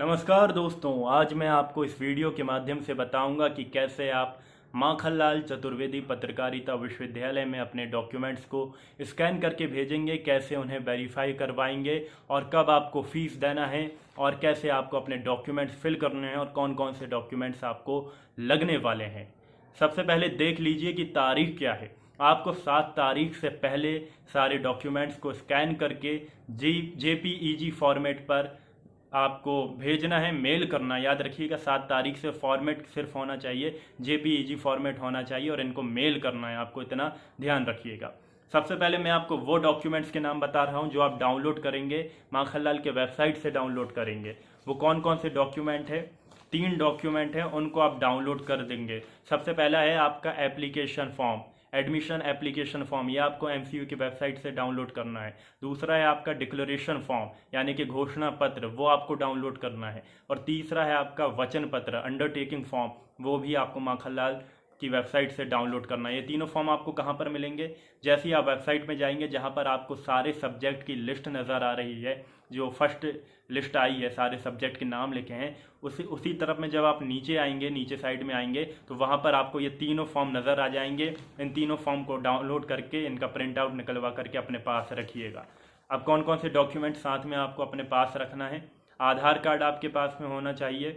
नमस्कार दोस्तों, आज मैं आपको इस वीडियो के माध्यम से बताऊंगा कि कैसे आप माखनलाल चतुर्वेदी पत्रकारिता विश्वविद्यालय में अपने डॉक्यूमेंट्स को स्कैन करके भेजेंगे, कैसे उन्हें वेरीफाई करवाएंगे और कब आपको फ़ीस देना है और कैसे आपको अपने डॉक्यूमेंट्स फिल करने हैं और कौन कौन से डॉक्यूमेंट्स आपको लगने वाले हैं। सबसे पहले देख लीजिए कि तारीख क्या है। आपको 7 तारीख से पहले सारे डॉक्यूमेंट्स को स्कैन करके JPEG फॉर्मेट पर आपको भेजना है, मेल करना। याद रखिएगा 7 तारीख से फॉर्मेट सिर्फ होना चाहिए, JPEG फॉर्मेट होना चाहिए और इनको मेल करना है, आपको इतना ध्यान रखिएगा। सबसे पहले मैं आपको वो डॉक्यूमेंट्स के नाम बता रहा हूँ जो आप डाउनलोड करेंगे, माखनलाल के वेबसाइट से डाउनलोड करेंगे। वो कौन कौन से डॉक्यूमेंट है? 3 डॉक्यूमेंट हैं, उनको आप डाउनलोड कर देंगे। सबसे पहला है आपका application form, admission application form, ये आपको MCU की वेबसाइट से डाउनलोड करना है। दूसरा है आपका डिक्लेरेशन फॉर्म यानी कि घोषणा पत्र, वो आपको डाउनलोड करना है। और तीसरा है आपका वचन पत्र, अंडरटेकिंग फॉर्म, वो भी आपको माखनलाल की वेबसाइट से डाउनलोड करना है। ये तीनों फॉर्म आपको कहाँ पर मिलेंगे? जैसे ही आप वेबसाइट में जाएंगे जहाँ पर आपको सारे सब्जेक्ट की लिस्ट नज़र आ रही है, जो फर्स्ट लिस्ट आई है, सारे सब्जेक्ट के नाम लिखे हैं, उसी तरफ में जब आप नीचे आएंगे, नीचे साइड में आएंगे तो वहाँ पर आपको ये तीनों फॉर्म नज़र आ जाएंगे। इन तीनों फॉर्म को डाउनलोड करके इनका प्रिंट आउट निकलवा करके अपने पास रखिएगा। अब कौन कौन से डॉक्यूमेंट साथ में आपको अपने पास रखना है? आधार कार्ड आपके पास में होना चाहिए,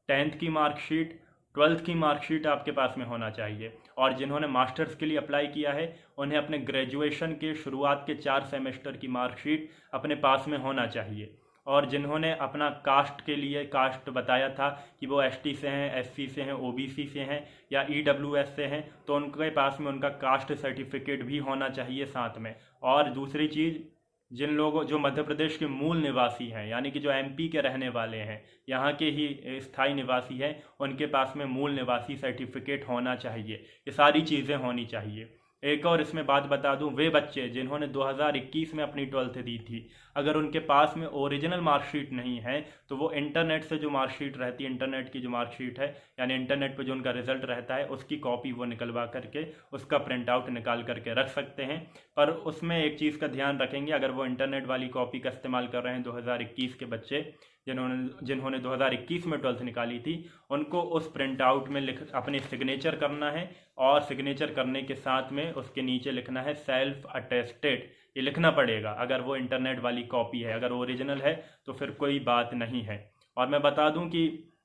10th की मार्कशीट, 12th की मार्कशीट आपके पास में होना चाहिए। और जिन्होंने मास्टर्स के लिए अप्लाई किया है उन्हें अपने ग्रेजुएशन के शुरुआत के 4 सेमेस्टर की मार्कशीट अपने पास में होना चाहिए। और जिन्होंने अपना कास्ट के लिए कास्ट बताया था कि वो ST से हैं, SC से हैं, OBC से हैं या EWS से हैं, तो उनके पास में उनका कास्ट सर्टिफिकेट भी होना चाहिए साथ में। और दूसरी चीज़, जिन लोगों जो मध्य प्रदेश के मूल निवासी हैं यानी कि जो MP के रहने वाले हैं, यहाँ के ही स्थायी निवासी हैं, उनके पास में मूल निवासी सर्टिफिकेट होना चाहिए। ये सारी चीज़ें होनी चाहिए। एक और इसमें बात बता दूं, वे बच्चे जिन्होंने 2021 में अपनी 12th दी थी, अगर उनके पास में ओरिजिनल मार्कशीट नहीं है तो वो इंटरनेट से जो मार्कशीट रहती है, इंटरनेट की जो मार्कशीट है यानी इंटरनेट पे जो उनका रिजल्ट रहता है, उसकी कॉपी वो निकलवा करके उसका प्रिंट आउट निकाल करके रख सकते हैं। पर उसमें एक चीज़ का ध्यान रखेंगे, अगर वो इंटरनेट वाली कॉपी का इस्तेमाल कर रहे हैं 2021 के बच्चे, जिन्होंने 2021 में 12th निकाली थी, उनको उस प्रिंट आउट में अपने सिग्नेचर करना है। और सिग्नेचर करने के साथ में उसके नीचे लिखना है सेल्फ अटेस्टेड, ये लिखना पड़ेगा अगर वो इंटरनेट वाली कॉपी है। अगर ओरिजिनल है तो फिर कोई बात नहीं है। और मैं बता दूं कि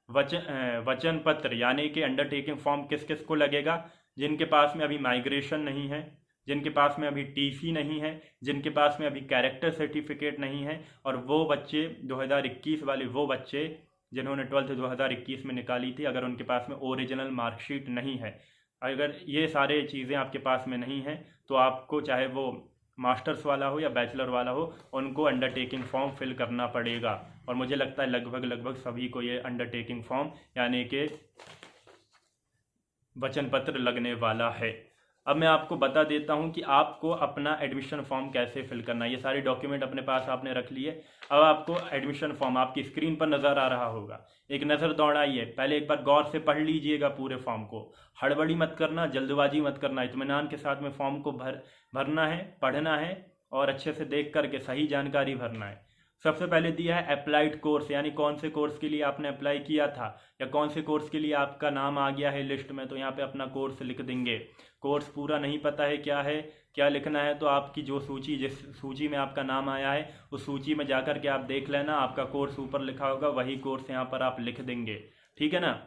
वचन पत्र यानी कि अंडरटेकिंग फॉर्म किस किस को लगेगा? जिनके पास में अभी माइग्रेशन नहीं है, जिनके पास में अभी TC नहीं है, जिनके पास में अभी कैरेक्टर सर्टिफिकेट नहीं है, और वो बच्चे 2021 वाले, वो बच्चे जिन्होंने 12th 2021 में निकाली थी, अगर उनके पास में ओरिजिनल मार्कशीट नहीं है, अगर ये सारे चीज़ें आपके पास में नहीं है तो आपको, चाहे वो मास्टर्स वाला हो या बैचलर वाला हो, उनको अंडरटेकिंग फॉर्म फिल करना पड़ेगा। और मुझे लगता है लगभग सभी को ये अंडरटेकिंग फॉर्म यानी कि वचन पत्र लगने वाला है। अब मैं आपको बता देता हूं कि आपको अपना एडमिशन फॉर्म कैसे फिल करना है। ये सारे डॉक्यूमेंट अपने पास आपने रख लिए। अब आपको एडमिशन फॉर्म आपकी स्क्रीन पर नज़र आ रहा होगा, एक नज़र दौड़ाइए, पहले एक बार गौर से पढ़ लीजिएगा पूरे फॉर्म को। हड़बड़ी मत करना, जल्दबाजी मत करना, इत्मीनान के साथ में फॉर्म को भरना है, पढ़ना है और अच्छे से देख करके सही जानकारी भरना है। सबसे पहले दिया है अप्लाइड कोर्स, यानी कौन से कोर्स के लिए आपने अप्लाई किया था या कौन से कोर्स के लिए आपका नाम आ गया है लिस्ट में, तो यहाँ पे अपना कोर्स लिख देंगे। कोर्स पूरा नहीं पता है क्या लिखना है, तो आपकी जो सूची, जिस सूची में आपका नाम आया है उस सूची में जाकर के आप देख लेना, आपका कोर्स ऊपर लिखा होगा, वही कोर्स यहाँ पर आप लिख देंगे। ठीक है ना?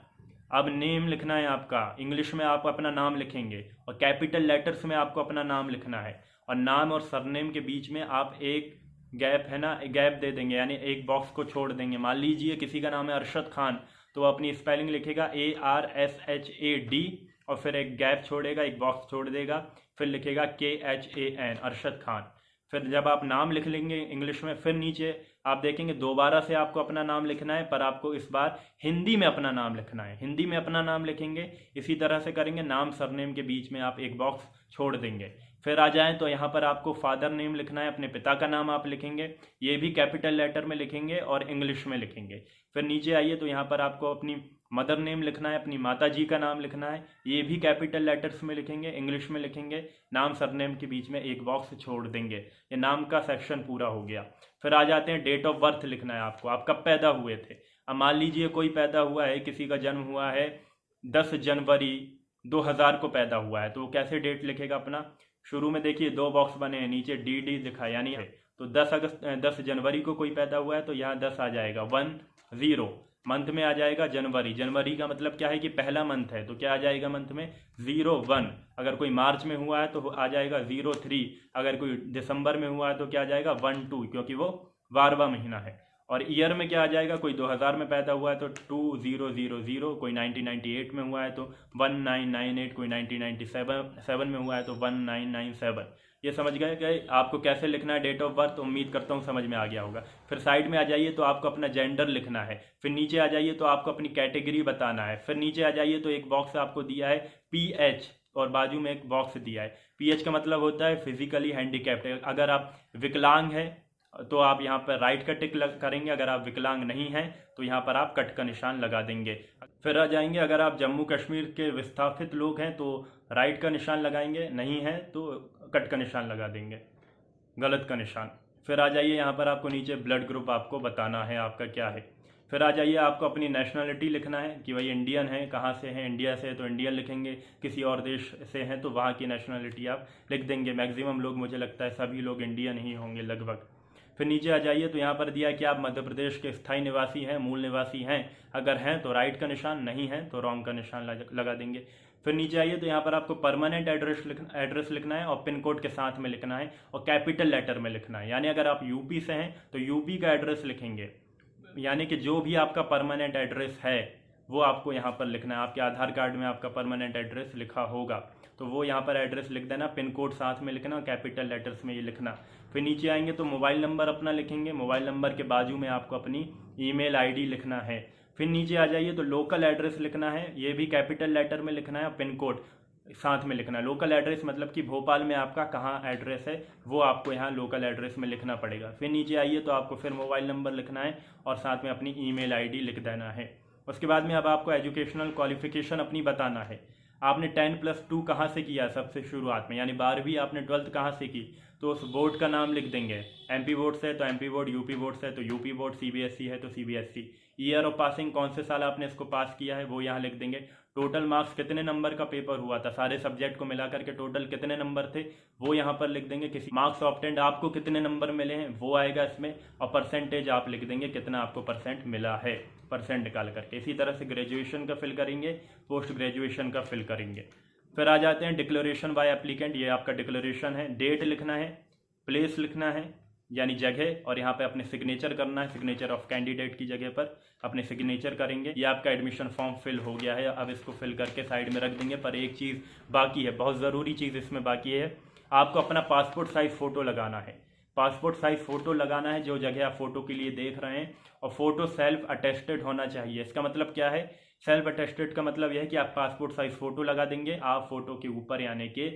अब नेम लिखना है आपका, इंग्लिश में आप अपना नाम लिखेंगे और कैपिटल लेटर्स में आपको अपना नाम लिखना है। और नाम और सरनेम के बीच में आप एक गैप है ना, गैप दे देंगे, यानी एक बॉक्स को छोड़ देंगे। मान लीजिए किसी का नाम है अरशद खान, तो वो अपनी स्पेलिंग लिखेगा ARSHAD और फिर एक गैप छोड़ेगा, एक बॉक्स छोड़ देगा, फिर लिखेगा KHAN, अरशद खान। फिर जब आप नाम लिख लेंगे इंग्लिश में, फिर नीचे आप देखेंगे दोबारा से आपको अपना नाम लिखना है, पर आपको इस बार हिंदी में अपना नाम लिखना है। हिंदी में अपना नाम लिखेंगे, इसी तरह से करेंगे, नाम सरनेम के बीच में आप एक बॉक्स छोड़ देंगे। फिर आ जाएं तो यहाँ पर आपको फादर नेम लिखना है, अपने पिता का नाम आप लिखेंगे, ये भी कैपिटल लेटर में लिखेंगे और इंग्लिश में लिखेंगे। फिर नीचे आइए तो यहाँ पर आपको अपनी मदर नेम लिखना है, अपनी माता जी का नाम लिखना है, ये भी कैपिटल लेटर्स में लिखेंगे, इंग्लिश में लिखेंगे, नाम सरनेम के बीच में एक बॉक्स छोड़ देंगे। ये नाम का सेक्शन पूरा हो गया। फिर आ जाते हैं डेट ऑफ बर्थ लिखना है आपको, आप कब पैदा हुए थे। अब मान लीजिए कोई पैदा हुआ है, किसी का जन्म हुआ है 10 जनवरी 2000 को पैदा हुआ है, तो वो कैसे डेट लिखेगा अपना। शुरू में देखिए 2 बॉक्स बने हैं, नीचे डी लिखा है यानी है, तो 10 जनवरी को कोई पैदा हुआ है तो यहाँ 10 आ जाएगा 10। मंथ में आ जाएगा जनवरी, जनवरी का मतलब क्या है कि पहला मंथ है, तो क्या आ जाएगा मंथ में 01। अगर कोई मार्च में हुआ है तो आ जाएगा 03। अगर कोई दिसंबर में हुआ है तो क्या आ जाएगा 12, क्योंकि वो 12वां महीना है। और ईयर में क्या आ जाएगा, कोई 2000 में पैदा हुआ है तो 2000, कोई 1998 में हुआ है तो 1998, कोई 1997 में हुआ है तो 1997। ये समझ गए कि आपको कैसे लिखना है डेट ऑफ बर्थ। उम्मीद करता हूँ समझ में आ गया होगा। फिर साइड में आ जाइए तो आपको अपना जेंडर लिखना है। फिर नीचे आ जाइए तो आपको अपनी कैटेगरी बताना है। फिर नीचे आ जाइए तो एक बॉक्स आपको दिया है PH और बाजू में एक बॉक्स दिया है। PH का मतलब होता है फिजिकली हैंडीकैप्ड। अगर आप विकलांग हैं तो आप यहाँ पर राइट का टिक करेंगे, अगर आप विकलांग नहीं हैं तो यहाँ पर आप कट का निशान लगा देंगे। फिर आ जाएंगे, अगर आप जम्मू कश्मीर के विस्थापित लोग हैं तो राइट का निशान लगाएंगे, नहीं है तो कट का निशान लगा देंगे, गलत का निशान। फिर आ जाइए यहाँ पर आपको नीचे ब्लड ग्रुप आपको बताना है आपका क्या है। फिर आ जाइए आपको अपनी नेशनलिटी लिखना है कि भाई इंडियन है, कहाँ से हैं, इंडिया से है तो इंडियन लिखेंगे, किसी और देश से हैं तो वहाँ की नेशनलिटी आप लिख देंगे। मैक्सिमम लोग, मुझे लगता है सभी लोग इंडियन ही होंगे लगभग। फिर नीचे आ जाइए तो यहाँ पर दिया कि आप मध्य प्रदेश के स्थायी निवासी हैं, मूल निवासी हैं। अगर हैं तो राइट का निशान, नहीं है तो रॉन्ग का निशान लगा देंगे। फिर नीचे आइए तो यहाँ पर आपको परमानेंट एड्रेस लिखना है और पिन कोड के साथ में लिखना है और कैपिटल लेटर में लिखना है। यानी अगर आप यूपी से हैं तो यूपी का एड्रेस लिखेंगे, यानी कि जो भी आपका परमानेंट एड्रेस है वो आपको यहाँ पर लिखना है। आपके आधार कार्ड में आपका परमानेंट एड्रेस लिखा होगा तो वो यहाँ पर एड्रेस लिख देना, पिन कोड साथ में लिखना और कैपिटल लेटर्स में ये लिखना। फिर नीचे आएंगे तो मोबाइल नंबर अपना लिखेंगे, मोबाइल नंबर के बाजू में आपको अपनी ईमेल आईडी लिखना है। फिर नीचे आ जाइए तो लोकल एड्रेस लिखना है, ये भी कैपिटल लेटर में लिखना है और पिन कोड साथ में लिखना है। लोकल एड्रेस मतलब कि भोपाल में आपका कहाँ एड्रेस है वो आपको यहाँ लोकल एड्रेस में लिखना पड़ेगा। फिर नीचे आइए तो आपको फिर मोबाइल नंबर लिखना है और साथ में अपनी ईमेल आईडी लिख देना है। उसके बाद में अब आपको एजुकेशनल क्वालिफिकेशन अपनी बताना है। आपने 10+2 कहाँ से किया सबसे शुरुआत में, यानी 12वीं आपने 12th कहाँ से की, तो उस बोर्ड का नाम लिख देंगे। MP बोर्ड से तो MP बोर्ड, UP बोर्ड से तो UP बोर्ड, CBSE है तो CBSE। ईयर ऑफ पासिंग, कौन से साल आपने इसको पास किया है वो यहाँ लिख देंगे। टोटल मार्क्स, कितने नंबर का पेपर हुआ था, सारे सब्जेक्ट को मिलाकर के टोटल कितने नंबर थे वो यहाँ पर लिख देंगे। किसी मार्क्स ऑब्टेंड, आपको कितने नंबर मिले हैं वो आएगा इसमें, और परसेंटेज आप लिख देंगे कितना आपको परसेंट मिला है, परसेंट निकाल करके। इसी तरह से ग्रेजुएशन का फिल करेंगे, पोस्ट ग्रेजुएशन का फिल करेंगे। फिर आ जाते हैं डिक्लेरेशन बाय एप्लीकेंट, ये आपका डिक्लेरेशन है। डेट लिखना है, प्लेस लिखना है यानी जगह, और यहाँ पे अपने सिग्नेचर करना है, सिग्नेचर ऑफ कैंडिडेट की जगह पर अपने सिग्नेचर करेंगे। ये आपका एडमिशन फॉर्म फिल हो गया है, अब इसको फिल करके साइड में रख देंगे। पर एक चीज़ बाकी है, बहुत ज़रूरी चीज़ इसमें बाकी है, आपको अपना पासपोर्ट साइज़ फ़ोटो लगाना है। पासपोर्ट साइज़ फ़ोटो लगाना है जो जगह आप फ़ोटो के लिए देख रहे हैं, और फ़ोटो सेल्फ अटेस्टेड होना चाहिए। इसका मतलब क्या है, सेल्फ अटेस्टेड का मतलब यह है कि आप पासपोर्ट साइज़ फ़ोटो लगा देंगे, आप फ़ोटो के ऊपर यानी कि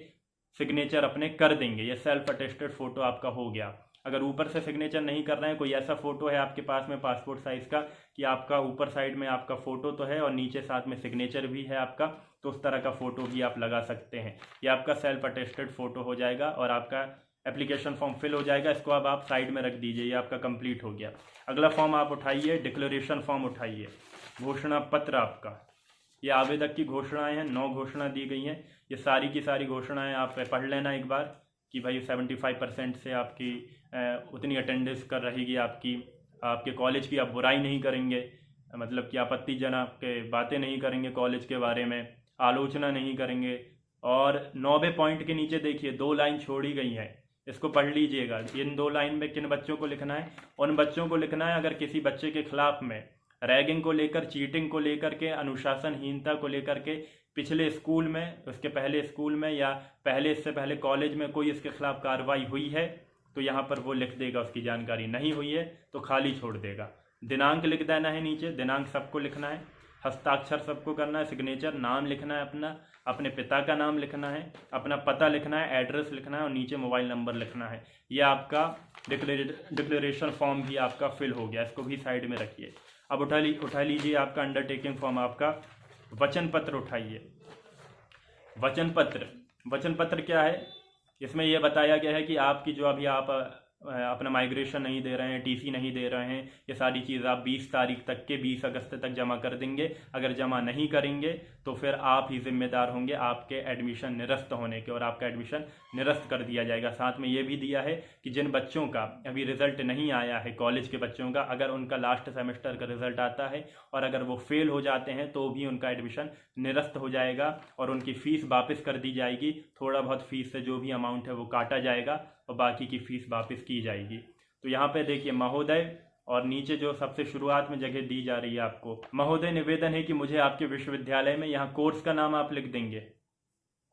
सिग्नेचर अपने कर देंगे, ये सेल्फ अटेस्टेड फ़ोटो आपका हो गया। अगर ऊपर से सिग्नेचर नहीं कर रहे हैं, कोई ऐसा फ़ोटो है आपके पास में पासपोर्ट साइज़ का कि आपका ऊपर साइड में आपका फ़ोटो तो है और नीचे साथ में सिग्नेचर भी है आपका, तो उस तरह का फ़ोटो भी आप लगा सकते हैं। ये आपका सेल्फ अटेस्टेड फ़ोटो हो जाएगा और आपका एप्लीकेशन फॉर्म फिल हो जाएगा। इसको अब आप साइड में रख दीजिए, ये आपका कंप्लीट हो गया। अगला फॉर्म आप उठाइए, डिक्लेरेशन फॉर्म उठाइए, घोषणा पत्र आपका। ये आवेदक की घोषणाएं हैं, 9 घोषणा दी गई हैं। ये सारी की सारी घोषणाएं आप पढ़ लेना एक बार कि भाई 75% से आपकी उतनी अटेंडेंस कर रहेगी आपके कॉलेज की, आप बुराई नहीं करेंगे, मतलब कि आपत्तिजनक के बातें नहीं करेंगे कॉलेज के बारे में, आलोचना नहीं करेंगे। और 90 पॉइंट के नीचे देखिए 2 लाइन छोड़ी गई हैं, इसको पढ़ लीजिएगा। इन 2 लाइन में किन बच्चों को लिखना है, उन बच्चों को लिखना है अगर किसी बच्चे के खिलाफ में रैगिंग को लेकर, चीटिंग को लेकर के, अनुशासनहीनता को लेकर के पिछले स्कूल में, उसके पहले स्कूल में या पहले इससे पहले कॉलेज में कोई इसके खिलाफ कार्रवाई हुई है तो यहाँ पर वो लिख देगा, उसकी जानकारी नहीं हुई है तो खाली छोड़ देगा। दिनांक लिख देना है नीचे, दिनांक सबको लिखना है, हस्ताक्षर सबको करना है, सिग्नेचर, नाम लिखना है अपना, अपने पिता का नाम लिखना है, अपना पता लिखना है, एड्रेस लिखना है और नीचे मोबाइल नंबर लिखना है। ये आपका डिक्लेरेशन फॉर्म भी आपका फिल हो गया, इसको भी साइड में रखिए। अब उठा लीजिए आपका अंडरटेकिंग फॉर्म, आपका वचन पत्र उठाइए। वचन पत्र क्या है, इसमें यह बताया गया है कि आपकी जो अभी आप अपना माइग्रेशन नहीं दे रहे हैं, टीसी नहीं दे रहे हैं, ये सारी चीज़ आप 20 तारीख तक के 20 अगस्त तक जमा कर देंगे। अगर जमा नहीं करेंगे तो फिर आप ही जिम्मेदार होंगे आपके एडमिशन निरस्त होने के, और आपका एडमिशन निरस्त कर दिया जाएगा। साथ में ये भी दिया है कि जिन बच्चों का अभी रिजल्ट नहीं आया है, कॉलेज के बच्चों का, अगर उनका लास्ट सेमेस्टर का रिजल्ट आता है और अगर वो फेल हो जाते हैं तो भी उनका एडमिशन निरस्त हो जाएगा और उनकी फ़ीस वापस कर दी जाएगी। थोड़ा बहुत फ़ीस से जो भी अमाउंट है वो काटा जाएगा और बाकी की फ़ीस वापस की जाएगी। तो यहाँ पे देखिए महोदय, और नीचे जो सबसे शुरुआत में जगह दी जा रही है आपको, महोदय निवेदन है कि मुझे आपके विश्वविद्यालय में, यहाँ कोर्स का नाम आप लिख देंगे,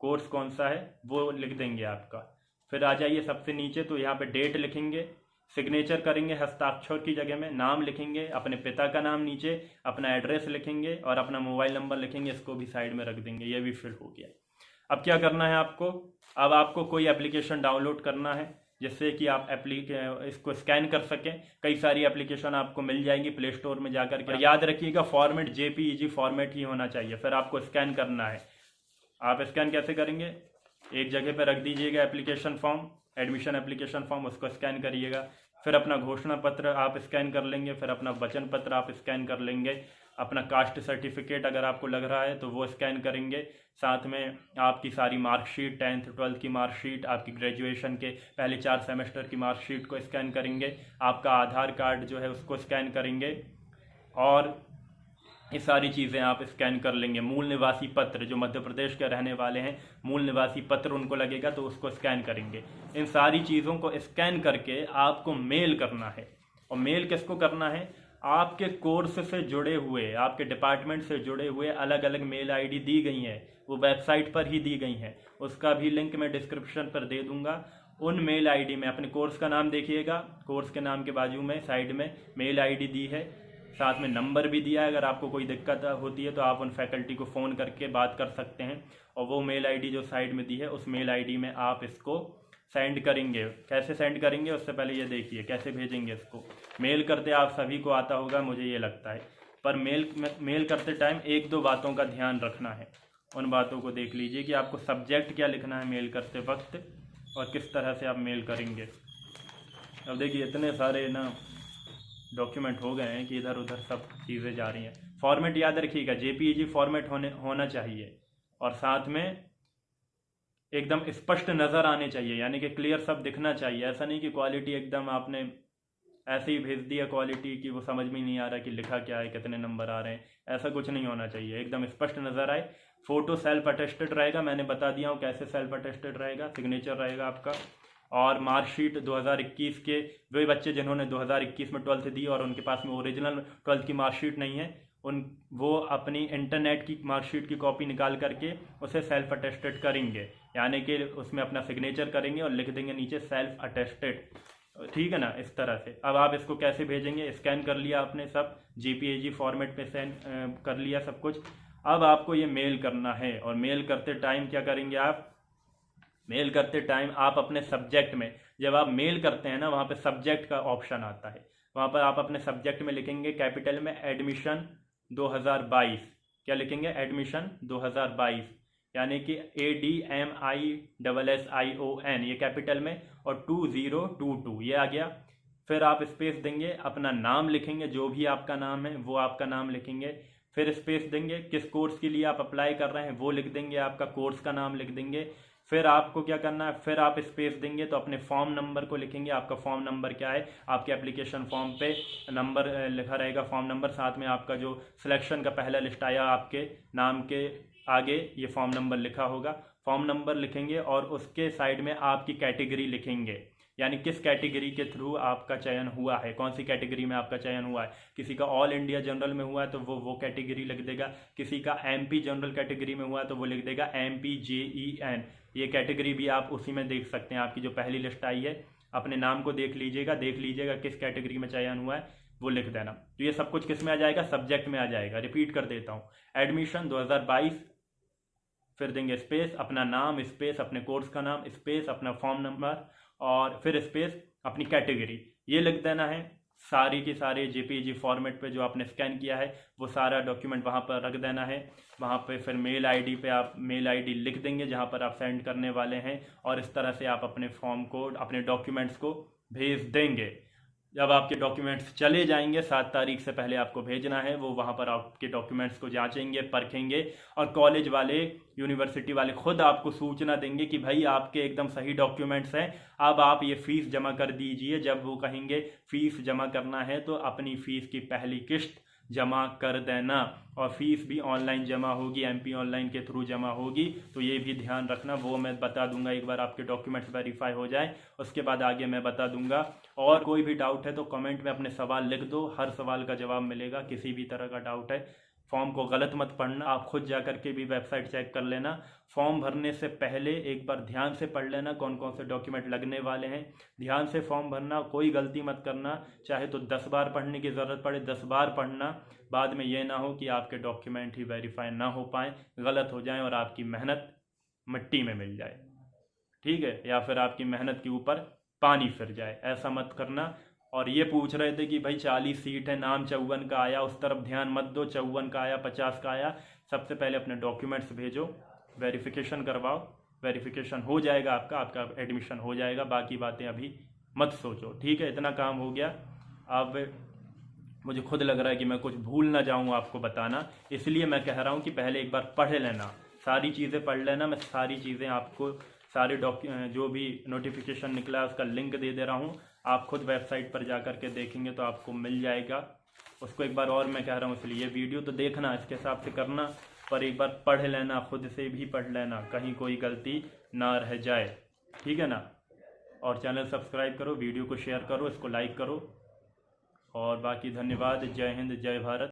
कोर्स कौन सा है वो लिख देंगे आपका। फिर आ जाइए सबसे नीचे, तो यहाँ पे डेट लिखेंगे, सिग्नेचर करेंगे हस्ताक्षर की जगह में, नाम लिखेंगे, अपने पिता का नाम नीचे, अपना एड्रेस लिखेंगे और अपना मोबाइल नंबर लिखेंगे, इसको भी साइड में रख देंगे। ये भी फिल हो गया। अब क्या करना है आपको, अब आपको कोई एप्लीकेशन डाउनलोड करना है जिससे कि आप इसको स्कैन कर सकें। कई सारी एप्लीकेशन आपको मिल जाएंगी प्ले स्टोर में जाकर के। याद रखिएगा फॉर्मेट JPEG फॉर्मेट ही होना चाहिए। फिर आपको स्कैन करना है। आप स्कैन कैसे करेंगे, एक जगह पर रख दीजिएगा application form, admission application form, उसको स्कैन करिएगा। फिर अपना घोषणा पत्र आप स्कैन कर लेंगे, फिर अपना वचन पत्र आप स्कैन कर लेंगे, अपना कास्ट सर्टिफिकेट अगर आपको लग रहा है तो वो स्कैन करेंगे। साथ में आपकी सारी मार्कशीट, 10th 12th की मार्कशीट, आपकी ग्रेजुएशन के पहले 4 सेमेस्टर की मार्कशीट को स्कैन करेंगे। आपका आधार कार्ड जो है उसको स्कैन करेंगे और ये सारी चीज़ें आप स्कैन कर लेंगे। मूल निवासी पत्र, जो मध्य प्रदेश के रहने वाले हैं, मूल निवासी पत्र उनको लगेगा तो उसको स्कैन करेंगे। इन सारी चीज़ों को स्कैन करके आपको मेल करना है। और मेल किसको करना है, आपके कोर्स से जुड़े हुए, आपके डिपार्टमेंट से जुड़े हुए अलग अलग मेल आईडी दी गई हैं, वो वेबसाइट पर ही दी गई हैं, उसका भी लिंक मैं डिस्क्रिप्शन पर दे दूंगा। उन मेल आईडी में अपने कोर्स का नाम देखिएगा, कोर्स के नाम के बाजू में साइड में मेल आईडी दी है, साथ में नंबर भी दिया है। अगर आपको कोई दिक्कत होती है तो आप उन फैकल्टी को फ़ोन करके बात कर सकते हैं। और वो मेल आईडी जो साइड में दी है उस मेल आईडी में आप इसको सेंड करेंगे। कैसे सेंड करेंगे उससे पहले ये देखिए कैसे भेजेंगे इसको। मेल करते आप सभी को आता होगा मुझे ये लगता है, पर मेल करते टाइम 1-2 बातों का ध्यान रखना है। उन बातों को देख लीजिए कि आपको सब्जेक्ट क्या लिखना है मेल करते वक्त और किस तरह से आप मेल करेंगे। अब देखिए इतने सारे ना डॉक्यूमेंट हो गए हैं कि इधर उधर सब चीज़ें जा रही हैं। फॉर्मेट याद रखिएगा JPEG फॉर्मेट होना चाहिए और साथ में एकदम स्पष्ट नज़र आने चाहिए, यानी कि क्लियर सब दिखना चाहिए। ऐसा नहीं कि क्वालिटी एकदम आपने ऐसे ही भेज दिया क्वालिटी कि वो समझ में नहीं आ रहा कि लिखा क्या है, कितने नंबर आ रहे हैं। ऐसा कुछ नहीं होना चाहिए, एकदम स्पष्ट नज़र आए। फ़ोटो सेल्फ अटेस्टेड रहेगा, मैंने बता दिया हूँ कैसे सेल्फ अटेस्टेड रहेगा। सिग्नेचर रहेगा आपका और मार्कशीट 2021 के, वे बच्चे जिन्होंने 2021 में 12th दी और उनके पास में ओरिजिनल 12th की मार्कशीट नहीं है, वो अपनी इंटरनेट की मार्कशीट की कॉपी निकाल करके उसे सेल्फ अटेस्टेड करेंगे, यानी कि उसमें अपना सिग्नेचर करेंगे और लिख देंगे नीचे सेल्फ अटेस्टेड। ठीक है ना, इस तरह से। अब आप इसको कैसे भेजेंगे, स्कैन कर लिया आपने सब, JPEG फॉर्मेट पे सेंड कर लिया सब कुछ। अब आपको ये मेल करना है और मेल करते टाइम क्या करेंगे आप, मेल करते टाइम आप अपने सब्जेक्ट में, जब आप मेल करते हैं ना वहाँ पे सब्जेक्ट का ऑप्शन आता है, वहाँ पर आप अपने सब्जेक्ट में लिखेंगे कैपिटल में एडमिशन 2022। क्या लिखेंगे, एडमिशन 2022, यानी कि ADMISSION ये कैपिटल में और 2022 ये आ गया। फिर आप स्पेस देंगे, अपना नाम लिखेंगे, जो भी आपका नाम है वो आपका नाम लिखेंगे। फिर स्पेस देंगे, किस कोर्स के लिए आप अप्लाई कर रहे हैं वो लिख देंगे, आपका कोर्स का नाम लिख देंगे। फिर आपको क्या करना है, फिर आप स्पेस देंगे तो अपने फॉर्म नंबर को लिखेंगे, आपका फॉर्म नंबर क्या है। आपके एप्लीकेशन फॉर्म पे नंबर लिखा रहेगा, फॉर्म नंबर, साथ में आपका जो सिलेक्शन का पहला लिस्ट आया आपके नाम के आगे ये फॉर्म नंबर लिखा होगा। फॉर्म नंबर लिखेंगे और उसके साइड में आपकी कैटेगरी लिखेंगे, यानी किस कैटेगरी के थ्रू आपका चयन हुआ है, कौन सी कैटेगरी में आपका चयन हुआ है। किसी का ऑल इंडिया जनरल में हुआ है तो वो कैटेगरी लिख देगा, किसी का MP जनरल कैटेगरी में हुआ है तो वो लिख देगा MPJEN। ये कैटेगरी भी आप उसी में देख सकते हैं, आपकी जो पहली लिस्ट आई है अपने नाम को देख लीजिएगा किस कैटेगरी में चयन हुआ है वो लिख देना। तो ये सब कुछ किस में आ जाएगा, सब्जेक्ट में आ जाएगा। रिपीट कर देता हूँ, एडमिशन 2022, फिर देंगे स्पेस अपना नाम, स्पेस अपने कोर्स का नाम, स्पेस अपना फॉर्म नंबर और फिर स्पेस अपनी कैटेगरी, ये लिख देना है। सारी की सारे JPEG फॉर्मेट पे जो आपने स्कैन किया है वो सारा डॉक्यूमेंट वहाँ पर रख देना है। वहाँ पे फिर मेल आईडी पे आप मेल आईडी लिख देंगे जहाँ पर आप सेंड करने वाले हैं और इस तरह से आप अपने फॉर्म को, अपने डॉक्यूमेंट्स को भेज देंगे। जब आपके डॉक्यूमेंट्स चले जाएंगे 7 तारीख से पहले आपको भेजना है, वो वहाँ पर आपके डॉक्यूमेंट्स को जांचेंगे, परखेंगे और कॉलेज वाले, यूनिवर्सिटी वाले खुद आपको सूचना देंगे कि भाई आपके एकदम सही डॉक्यूमेंट्स हैं, अब आप ये फ़ीस जमा कर दीजिए। जब वो कहेंगे फ़ीस जमा करना है तो अपनी फ़ीस की पहली किश्त जमा कर देना, और फीस भी ऑनलाइन जमा होगी, एमपी ऑनलाइन के थ्रू जमा होगी। तो ये भी ध्यान रखना, वो मैं बता दूंगा एक बार आपके डॉक्यूमेंट्स वेरीफाई हो जाए, उसके बाद आगे मैं बता दूंगा। और कोई भी डाउट है तो कमेंट में अपने सवाल लिख दो, हर सवाल का जवाब मिलेगा। किसी भी तरह का डाउट है, फॉर्म को गलत मत पढ़ना, आप खुद जा करके भी वेबसाइट चेक कर लेना। फॉर्म भरने से पहले एक बार ध्यान से पढ़ लेना कौन कौन से डॉक्यूमेंट लगने वाले हैं। ध्यान से फॉर्म भरना, कोई गलती मत करना, चाहे तो 10 बार पढ़ने की ज़रूरत पड़े 10 बार पढ़ना। बाद में ये ना हो कि आपके डॉक्यूमेंट ही वेरीफाई ना हो पाए, गलत हो जाएं और आपकी मेहनत मिट्टी में मिल जाए, ठीक है, या फिर आपकी मेहनत के ऊपर पानी फिर जाए, ऐसा मत करना। और ये पूछ रहे थे कि भाई 40 सीट है, नाम 54 का आया, उस तरफ ध्यान मत दो, 54 का आया 50 का आया। सबसे पहले अपने डॉक्यूमेंट्स भेजो, वेरिफिकेशन करवाओ, वेरिफिकेशन हो जाएगा आपका एडमिशन हो जाएगा। बाकी बातें अभी मत सोचो, ठीक है, इतना काम हो गया। अब मुझे खुद लग रहा है कि मैं कुछ भूल ना जाऊँ आपको बताना, इसलिए मैं कह रहा हूँ कि पहले एक बार पढ़ लेना, सारी चीज़ें पढ़ लेना। मैं सारी चीज़ें आपको, सारे जो भी नोटिफिकेशन निकला है उसका लिंक दे दे रहा हूँ, आप खुद वेबसाइट पर जा कर के देखेंगे तो आपको मिल जाएगा। उसको एक बार और मैं कह रहा हूँ, इसलिए वीडियो तो देखना, इसके हिसाब से करना, पर एक बार पढ़ लेना, खुद से भी पढ़ लेना, कहीं कोई गलती ना रह जाए, ठीक है ना। और चैनल सब्सक्राइब करो, वीडियो को शेयर करो, इसको लाइक करो, और बाकी धन्यवाद। जय हिंद, जय भारत।